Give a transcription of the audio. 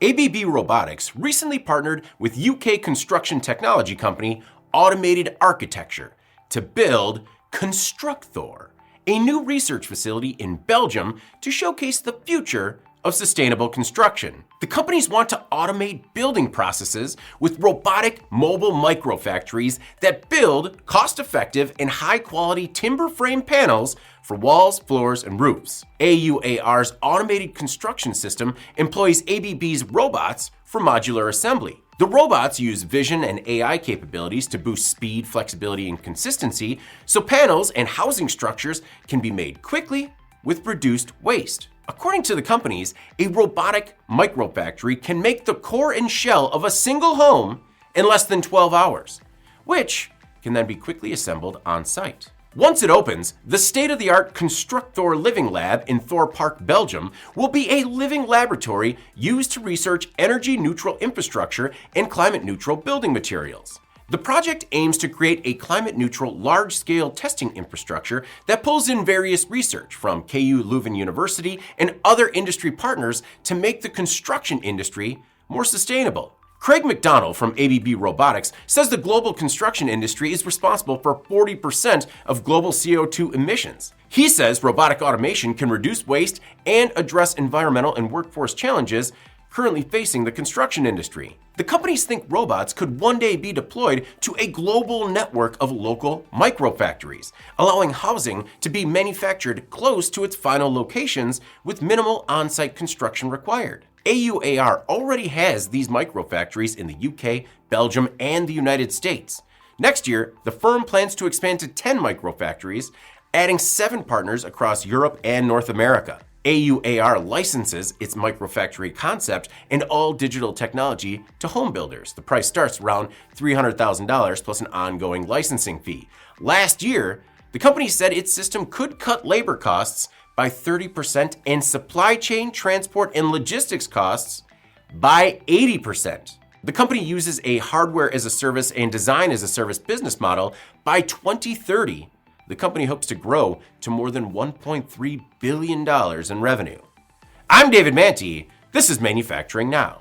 ABB Robotics recently partnered with UK construction technology company Automated Architecture to build ConstructThor, a new research facility in Belgium to showcase the future of sustainable construction. The companies want to automate building processes with robotic mobile microfactories that build cost-effective and high-quality timber frame panels for walls, floors, and roofs. AUAR's automated construction system employs ABB's robots for modular assembly. The robots use vision and AI capabilities to boost speed, flexibility, and consistency, so panels and housing structures can be made quickly with reduced waste. According to the companies, a robotic microfactory can make the core and shell of a single home in less than 12 hours, which can then be quickly assembled on site. Once it opens, the state-of-the-art ConstructThor Living Lab in Thor Park, Belgium, will be a living laboratory used to research energy-neutral infrastructure and climate-neutral building materials. The project aims to create a climate-neutral, large-scale testing infrastructure that pulls in various research from KU Leuven University and other industry partners to make the construction industry more sustainable. Craig McDonald from ABB Robotics says the global construction industry is responsible for 40% of global CO2 emissions. He says robotic automation can reduce waste and address environmental and workforce challenges currently facing the construction industry. The companies think robots could one day be deployed to a global network of local microfactories, allowing housing to be manufactured close to its final locations with minimal on-site construction required. AUAR already has these microfactories in the UK, Belgium, and the United States. Next year, the firm plans to expand to 10 microfactories, adding 7 partners across Europe and North America. AUAR licenses its microfactory concept and all digital technology to home builders. The price starts around $300,000 plus an ongoing licensing fee. Last year, the company said its system could cut labor costs by 30% and supply chain, transport, and logistics costs by 80%. The company uses a hardware as a service and design as a service business model. By 2030, the company hopes to grow to more than $1.3 billion in revenue. I'm David Manti. This is Manufacturing Now.